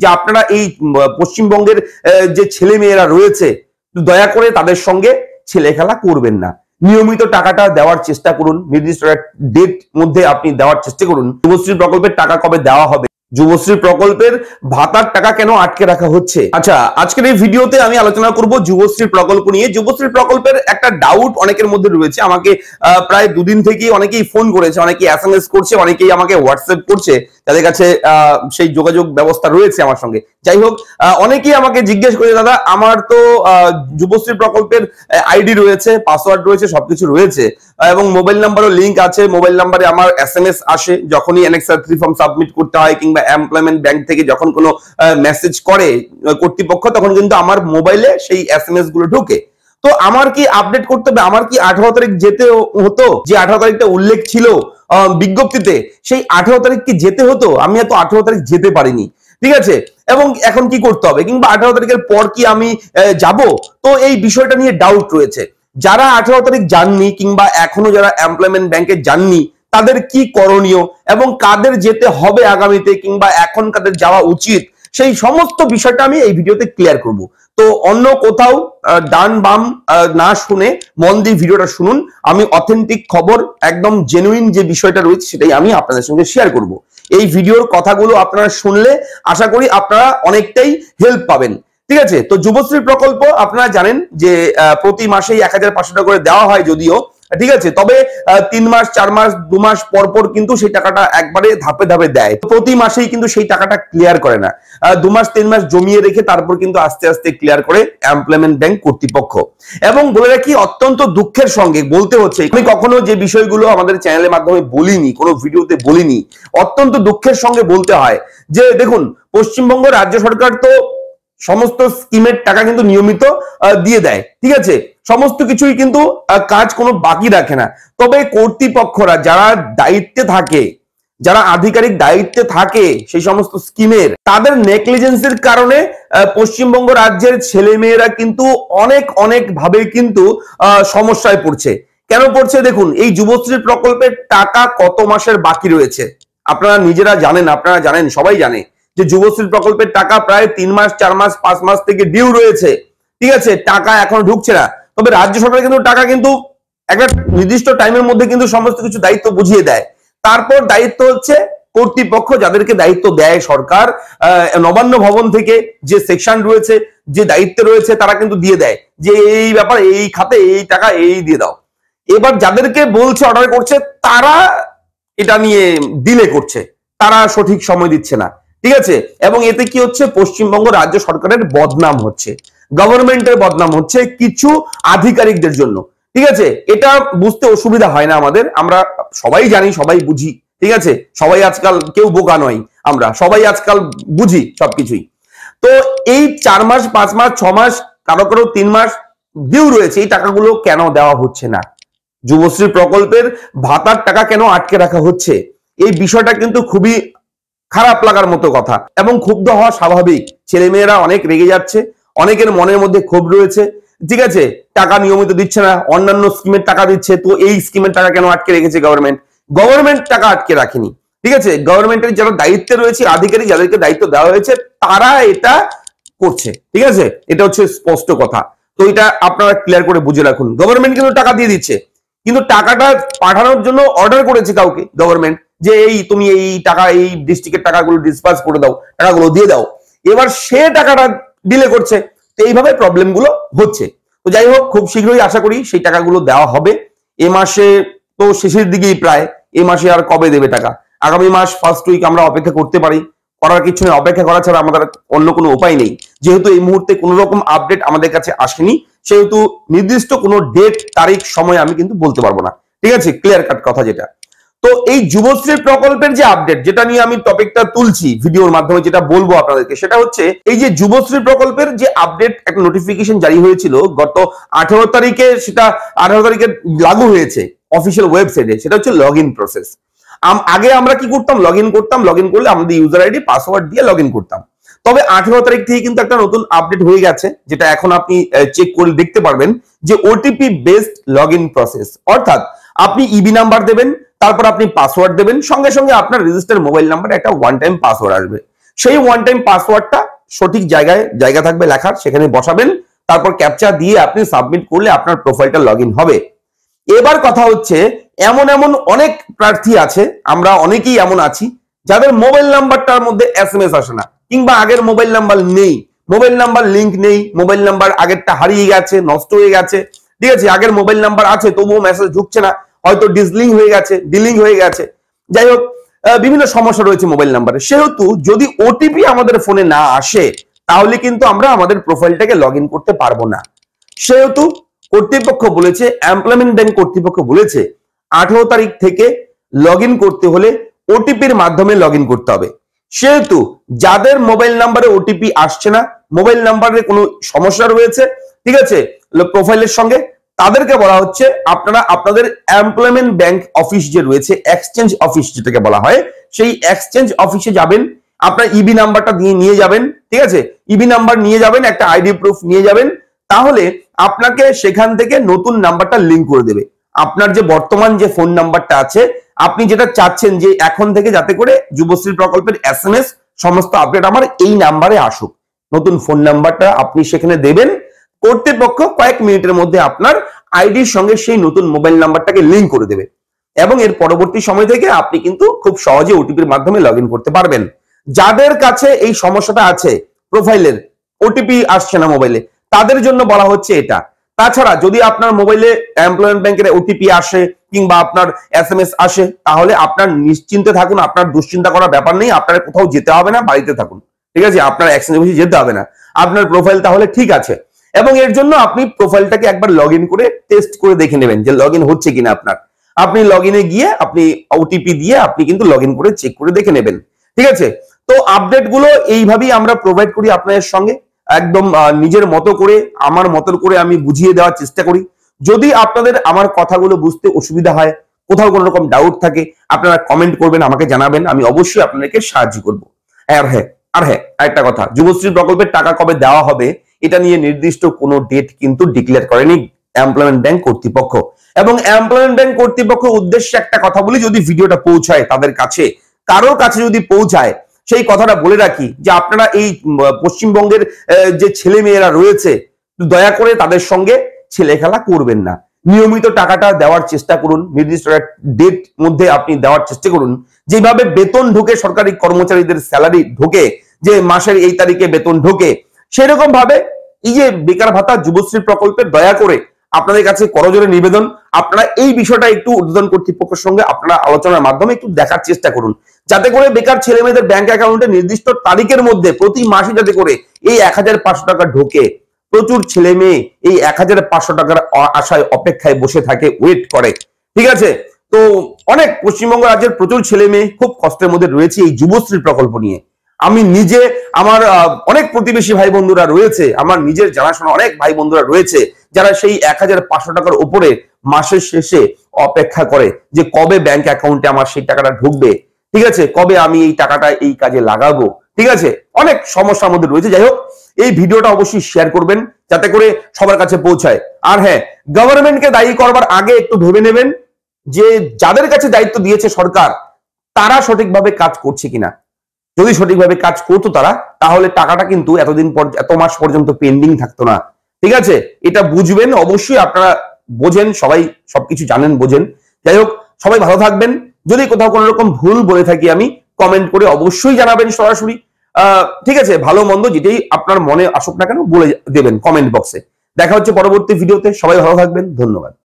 যে আপনারা এই পশ্চিমবঙ্গের যে ছেলে মেয়েরা রয়েছে দয়া করে তাদের সঙ্গে ছেলে খেলা করবেন না। নিয়মিত টাকাটা দেওয়ার চেষ্টা করুন, নির্দিষ্ট ডেট মধ্যে আপনি দেওয়ার চেষ্টা করুন। যুবশ্রী প্রকল্পের টাকা কবে দেওয়া হবে, যুবশ্রী প্রকল্পের ভাতার টাকা কেন আটকে রাখা হচ্ছে। আচ্ছা, আজকের এই ভিডিওতে আমি আলোচনা করব যুবশ্রী প্রকল্প নিয়ে। যুবশ্রী প্রকল্পের একটা ডাউট অনেকের মধ্যে রয়েছে, আমাকে প্রায় দুদিন থেকেই অনেকেই ফোন করেছে, অনেকেই SMS করছে, অনেকেই আমাকে হোয়াটসঅ্যাপ করছে, তাদের কাছে সেই যোগাযোগ ব্যবস্থা রয়েছে আমার সঙ্গে। যাই হোক, অনেকেই আমাকে জিজ্ঞেস করে, দাদা আমার তো যুবশ্রী প্রকল্পের আইডি রয়েছে, পাসওয়ার্ড রয়েছে, সবকিছু রয়েছে এবং মোবাইল নাম্বারও লিঙ্ক আছে, মোবাইল নাম্বারে আমার SMS আসে যখনই অ্যানেক্সার 3 ফর্ম সাবমিট করতে হয় কিংবা এমপ্লয়মেন্ট ব্যাংক থেকে যখন কোনো মেসেজ করে কর্তৃপক্ষ তখন কিন্তু আমার মোবাইলে সেই SMS গুলো ঢোকে। তো আমার কি আপডেট করতে হবে, আমার কি 18 তারিখ যেতে হতো, যে 18 তারিখটা উল্লেখ ছিল বিজ্ঞপ্তিতে সেই 18 তারিখ কি যেতে হতো? আমি এত 18 তারিখ যেতে পারিনি, ঠিক আছে, এবং এখন কি করতে হবে, কিংবা 18 তারিখের পর কি আমি যাব? তো এই বিষয়টা নিয়ে ডাউট রয়েছে। যারা 18 তারিখ যাননি কিংবা এখনো যারা এমপ্লয়মেন্ট ব্যাংকে যাননি তাদের কি করণীয় এবং কাদের যেতে হবে আগামীতে কিংবা এখন কাদের যাওয়া উচিত, সেই সমস্ত বিষয়টা আমি এই ভিডিওতে ক্লিয়ার করব। তো অন্য কোথাও ডান বাম না শুনে মন দিয়ে ভিডিওটা শুনুন। আমি অথেন্টিক খবর, একদম জেনুইন যে বিষয়টা রয়েছে সেটাই আমি আপনাদের সঙ্গে শেয়ার করব। এই ভিডিওর কথাগুলো আপনারা শুনলে আশা করি আপনারা অনেকটাই হেল্প পাবেন, ঠিক আছে। তো যুবশ্রী প্রকল্প আপনারা জানেন যে প্রতি মাসেই 1500 টাকা করে দেওয়া হয় যদিও, ঠিক আছে, তবে 3 মাস 4 মাস 2 মাস পর পর কিন্তু সেই টাকাটা একবারে ধাপে ধাপে দেয়। প্রতি মাসেই কিন্তু সেই টাকাটা ক্লিয়ার করে না, 2 মাস 3 মাস জমিয়ে রেখে তারপর কিন্তু আস্তে আস্তে ক্লিয়ার করে এমপ্লয়মেন্ট ব্যাংক কর্তৃপক্ষ। এবং বলে রাখি, অত্যন্ত দুঃখের সঙ্গে বলতে হচ্ছে, আমি কখনো যে বিষয়গুলো আমাদের চ্যানেলের মাধ্যমে বলিনি, কোনো ভিডিওতে বলিনি, অত্যন্ত দুঃখের সঙ্গে বলতে হয় যে দেখুন, পশ্চিমবঙ্গ রাজ্য সরকার তো সমস্ত স্কিমের টাকা কিন্তু নিয়মিত দিয়ে দেয়, ঠিক আছে, সমস্ত কিছুই কিন্তু কাজ কোনো বাকি রাখে না। তবে কর্তৃপক্ষরা যারা দায়িত্বে থাকে, যারা আধিকারিক দায়িত্বে থাকে সেই সমস্ত স্কিমের, তাদের নেগলিজেন্সের কারণে পশ্চিমবঙ্গ রাজ্যের ছেলে মেয়েরা কিন্তু অনেক অনেক ভাবে কিন্তু সমস্যায় পড়ছে। কেন পড়ছে দেখুন, এই যুবশ্রী প্রকল্পের টাকা কত মাসের বাকি রয়েছে আপনারা নিজেরা জানেন, আপনারা জানেন, সবাই জানে যে যুবশ্রী প্রকল্পের টাকা প্রায় 3 মাস 4 মাস 5 মাস থেকে ডিউ রয়েছে, ঠিক আছে, টাকা এখনো ঢুকছে না। তবে রাজ্য সরকার কিন্তু টাকা কিন্তু একটা নির্দিষ্ট টাইমের মধ্যে কিন্তু সমস্ত কিছু দায়িত্ব বুঝিয়ে দেয়। তারপর দায়িত্ব হচ্ছে কর্তৃপক্ষ, যাদেরকে দায়িত্ব দেয় সরকার, নবান্ন ভবন থেকে যে সেকশন রয়েছে, যে দায়িত্ব রয়েছে, তারা কিন্তু দিয়ে দেয় যে এই ব্যাপার, এই খাতে এই টাকা এই দিয়ে দাও। এবার যাদেরকে বলছে, অর্ডার করছে, তারা এটা নিয়ে ডিলে করছে, তারা সঠিক সময় দিচ্ছে না, ঠিক আছে। এবং এতে কি হচ্ছে, পশ্চিমবঙ্গ রাজ্য সরকারের বদনাম হচ্ছে, গভর্নমেন্টের বদনাম হচ্ছে কিছু আধিকারিকদের জন্য, ঠিক আছে। এটা বুঝতে অসুবিধা হয় না আমাদের, আমরা সবাই জানি, সবাই বুঝি, ঠিক আছে, সবাই আজকাল কেউ বোকা নয়, আমরা সবাই আজকাল বুঝি সবকিছুই। তো এই 4 মাস 5 মাস 6 মাস কারো কারো 3 মাস ডিউ রয়েছে, এই টাকাগুলো কেন দেওয়া হচ্ছে না? যুবশ্রী প্রকল্পের ভাতার টাকা কেন আটকে রাখা হচ্ছে? এই বিষয়টা কিন্তু খুবই খারাপ লাগার মতো কথা এবং ক্ষুব্ধ হওয়া স্বাভাবিক। ছেলেমেয়েরা অনেক রেগে যাচ্ছে, অনেকের মনের মধ্যে ক্ষোভ রয়েছে, ঠিক আছে, টাকা নিয়মিত দিচ্ছে না, অন্যান্য স্কিমের টাকা দিচ্ছে, তো এই স্কিমের টাকা কেন আটকে রেখেছে গভর্নমেন্ট? গভর্নমেন্ট টাকা আটকে রাখেনি, ঠিক আছে, গভর্নমেন্টের যারা দায়িত্বে রয়েছে, আধিকারিক যাদেরকে দায়িত্ব দেওয়া হয়েছে, তারা এটা করছে, ঠিক আছে, এটা হচ্ছে স্পষ্ট কথা। তো এটা আপনারা ক্লিয়ার করে বুঝে রাখুন। গভর্নমেন্ট কিন্তু টাকা দিয়ে দিচ্ছে, কিন্তু টাকাটা পাঠানোর জন্য অর্ডার করেছে কাউকে গভর্নমেন্ট, যে এই তুমি এই টাকা, এই ডিস্ট্রিক্টের টাকাগুলো ডিসপার্স করে দাও, টাকাগুলো দিয়ে দাও। এবার সে টাকাটা ডিলে করছে, তো এইভাবে প্রবলেম গুলো হচ্ছে। তো যাই হোক, খুব শীঘ্রই আশা করি সেই টাকাগুলো দেওয়া হবে। এ মাসে তো শেষের দিকেই প্রায়, এ মাসে আর কবে দেবে টাকা? আগামী মাস ফার্স্ট উইক আমরা অপেক্ষা করতে পারি, করার কিছু নেই, অপেক্ষা করা ছাড়া আমাদের অন্য কোনো উপায় নেই। যেহেতু এই মুহূর্তে কোনো রকম আপডেট আমাদের কাছে আসেনি, সেহেতু নির্দিষ্ট কোনো ডেট তারিখ সময় আমি কিন্তু বলতে পারবো না, ঠিক আছে, ক্লিয়ার কাট কথা যেটা। তো এই যুবশ্রী প্রকল্পের যে আপডেট, যেটা নিয়ে আমি টপিকটা তুলছি ভিডিওর মাধ্যমে, যেটা বলবো আপনাদেরকে, সেটা হচ্ছে এই যে যুবশ্রী প্রকল্পের যে আপডেট, একটা নোটিফিকেশন জারি হয়েছিল গত 18 তারিখে, সেটা 18 তারিখে লাগু হয়েছে অফিসিয়াল ওয়েবসাইটে, সেটা হচ্ছে লগ ইন প্রসেস। আগে আমরা কি করতাম, লগ ইন করতাম, লগ ইন করলে আমাদের ইউজার আইডি পাসওয়ার্ড দিয়ে লগ ইন করতাম। তবে 18 তারিখ থেকে কিন্তু একটা নতুন আপডেট হয়ে গেছে, যেটা এখন আপনি চেক করে দেখতে পারবেন, যে OTP based log in process. অর্থাৎ আপনি ইবি নাম্বার দেবেন, তারপর আপনি পাসওয়ার্ড দেবেন, সঙ্গে সঙ্গে আপনার রেজিস্টার মোবাইল নাম্বারে একটা ওয়ান টাইম পাসওয়ার্ড আসবে। সেই ওয়ান টাইম পাসওয়ার্ডটা সঠিক জায়গা থাকবে লেখার, সেখানে বসাবেন, তারপর ক্যাপচা দিয়ে আপনি সাবমিট করলে আপনার প্রোফাইলটা লগ ইন হবে। এবার কথা হচ্ছে, এমন অনেক প্রার্থী আছে, আমরা অনেকেই এমন আছি যাদের মোবাইল নাম্বারটার মধ্যে SMS আসে না, কিংবা আগের মোবাইল নাম্বার নেই, মোবাইল নাম্বার লিঙ্ক নেই, মোবাইল নাম্বার আগেরটা হারিয়ে গেছে, নষ্ট হয়ে গেছে, ঠিক আছে, আগের মোবাইল নাম্বার আছে তবুও মেসেজ ঢুকছে না, হয়তো ডিসলিঙ্ক হয়ে গেছে, ডিলিঙ্ক হয়ে গেছে, যাই হোক বিভিন্ন সমস্যা রয়েছে মোবাইল নাম্বারে। সেহেতু যদি ওটিপি আমাদের ফোনে না আসে তাহলে কিন্তু আমরা আমাদের প্রোফাইলটাকে লগ ইন করতে পারবো না। সেহেতু কর্তৃপক্ষ বলেছে, এমপ্লয়মেন্ট ব্যাংক কর্তৃপক্ষ বলেছে 18 তারিখ থেকে লগ ইন করতে হলে ওটিপির মাধ্যমে লগ ইন করতে হবে। সেহেতু যাদের মোবাইল নাম্বারে ওটিপি আসছে না, মোবাইল নাম্বারে কোনো সমস্যা রয়েছে, ঠিক আছে, প্রোফাইলের সঙ্গে, তাদেরকে বলা হচ্ছে আপনারা আপনাদের এমপ্লয়মেন্ট ব্যাংক অফিস যে রয়েছে, এক্সচেঞ্জ অফিস যেটাকে বলা হয়, সেই এক্সচেঞ্জ অফিসে যাবেন, আপনার ইবি নাম্বারটা নিয়ে যাবেন, ঠিক আছে, ইবি নাম্বার নিয়ে যাবেন, একটা আইডি প্রুফ নিয়ে যাবেন, তাহলে আপনাকে সেখান থেকে নতুন নাম্বারটা লিংক করে দেবে। আপনার যে বর্তমান যে ফোন নাম্বারটা আছে, আপনি যেটা চাচ্ছেন যে এখন থেকে যাতে করে যুবশ্রী প্রকল্পের SMS সমস্ত আপডেট আমার এই নাম্বারে আসুক, নতুন ফোন নাম্বারটা আপনি সেখানে দেবেন, কর্তৃপক্ষ কয়েক মিনিটের মধ্যে আপনার আইডির সঙ্গে সেই নতুন মোবাইল নাম্বারটাকে লিংক করে দেবে, এবং এর পরবর্তী সময় থেকে আপনি কিন্তু খুব সহজে ওটিপির মাধ্যমে লগ ইন করতে পারবেন। যাদের কাছে এই সমস্যাটা আছে, প্রোফাইলের ওটিপি আসছে না মোবাইলে, তাদের জন্য বলা হচ্ছে এটা। তাছাড়া যদি আপনার মোবাইলে এমপ্লয়মেন্ট ব্যাংকের ওটিপি আসে কিংবা আপনার SMS আসে, তাহলে আপনার নিশ্চিন্তে থাকুন, আপনার দুশ্চিন্তা করার ব্যাপার নেই, আপনার কোথাও যেতে হবে না, বাড়িতে থাকুন, ঠিক আছে, আপনার এক্সচেঞ্জ অফিসে যেতে হবে না, আপনার প্রোফাইল তাহলে ঠিক আছে। এবং এর জন্য আপনি প্রোফাইলটাকে একবার লগ ইন করে টেস্ট করে দেখে নেবেন যে লগ ইন হচ্ছে কিনা আপনার। আপনি লগ ইনে গিয়ে আপনি ওটিপি দিয়ে আপনি কিন্তু লগ ইন করে চেক করে দেখে নেবেন, ঠিক আছে। তো আপডেট গুলো এইভাবেই আমরা প্রোভাইড করি আপনাদের সঙ্গে, একদম নিজের মতো করে, আমার মতো করে আমি বুঝিয়ে দেওয়ার চেষ্টা করি। যদি আপনাদের আমার কথাগুলো বুঝতে অসুবিধা হয়, কোথাও কোনো রকম ডাউট থাকে, আপনারা কমেন্ট করবেন, আমাকে জানাবেন, আমি অবশ্যই আপনাদেরকে সাহায্য করবো। আর হ্যাঁ আরেকটা কথা, যুবশ্রী প্রকল্পের টাকা কবে দেওয়া হবে এটা নিয়ে নির্দিষ্ট কোনো ডেট কিন্তু ডিক্লেয়ার করেনি এমপ্লয়মেন্ট ব্যাংক কর্তৃপক্ষ। এবং এমপ্লয়মেন্ট ব্যাংক কর্তৃপক্ষের উদ্দেশ্যে একটা কথা বলি, যদি ভিডিওটা পৌঁছায় তাদের কাছে, কারোর কাছে যদি পৌঁছায়, সেই কথাটা বলে রাখি যে আপনারা এই পশ্চিমবঙ্গের যে ছেলে মেয়েরা রয়েছে, দয়া করে তাদের সঙ্গে ছেলে খেলা করবেন না। নিয়মিত টাকাটা দেওয়ার চেষ্টা করুন, নির্দিষ্ট ডেট মধ্যে আপনি দেওয়ার চেষ্টা করুন। যেভাবে বেতন ঢোকে, সরকারি কর্মচারীদের স্যালারি ঢোকে, যে মাসের এই তারিখে বেতন ঢোকে, সেরকম ভাবে এই যে বেকার ভাতা যুবশ্রী প্রকল্পের দয়া করে আপনাদের কাছে করজোরে নিবেদন, আপনারা এই বিষয়টা একটু ঊর্ধ্বতন কর্তৃপক্ষের সঙ্গে আপনারা আলোচনার মাধ্যমে একটু দেখার চেষ্টা করুন, যাতে করে বেকার ছেলে মেয়েদের ব্যাংক অ্যাকাউন্টে নির্দিষ্ট তারিখের মধ্যে প্রতি মাসে যাতে করে এই 1500 টাকা ঢোকে। প্রচুর ছেলে মেয়ে এই 1500 টাকার আশায় অপেক্ষায় বসে থাকে, ওয়েট করে, ঠিক আছে। তো অনেক পশ্চিমবঙ্গ রাজ্যের প্রচুর ছেলে মেয়ে খুব কষ্টের মধ্যে রয়েছে এই যুবশ্রী প্রকল্প নিয়ে। আমি নিজে, আমার অনেক প্রতিবেশী ভাই বন্ধুরা রয়েছে, আমার নিজের জানাশোনা অনেক ভাই বন্ধুরা রয়েছে যারা সেই 1500 টাকার উপরে মাসের শেষে অপেক্ষা করে যে কবে ব্যাংক অ্যাকাউন্টে আমার সেই টাকাটা ঢুকবে, ঠিক আছে, কবে আমি এই টাকাটা এই কাজে লাগাবো, ঠিক আছে, অনেক সমস্যার মধ্যে রয়েছে। যাই হোক, এই ভিডিওটা অবশ্যই শেয়ার করবেন যাতে করে সবার কাছে পৌঁছায়। আর হ্যাঁ, গভর্নমেন্টকে দায়ী করবার আগে একটু ভেবে নেবেন যে যাদের কাছে দায়িত্ব দিয়েছে সরকার, তারা সঠিকভাবে কাজ করছে কিনা। যদি সঠিকভাবে কাজ করতো তারা, তাহলে টাকাটা কিন্তু এত মাস পর্যন্ত পেন্ডিং থাকতো না, ঠিক আছে। এটা বুঝবেন, অবশ্যই আপনারা বোঝেন, সবাই সবকিছু জানেন, বোঝেন। যাই হোক, সবাই ভালো থাকবেন। যদি কোথাও কোনো রকম ভুল বলে থাকি আমি, কমেন্ট করে অবশ্যই জানাবেন সরাসরি, ঠিক আছে। ভালো মন্দ যেটাই আপনার মনে আসুক না কেন বলে দেবেন কমেন্ট বক্সে। দেখা হচ্ছে পরবর্তী ভিডিওতে, সবাই ভালো থাকবেন, ধন্যবাদ।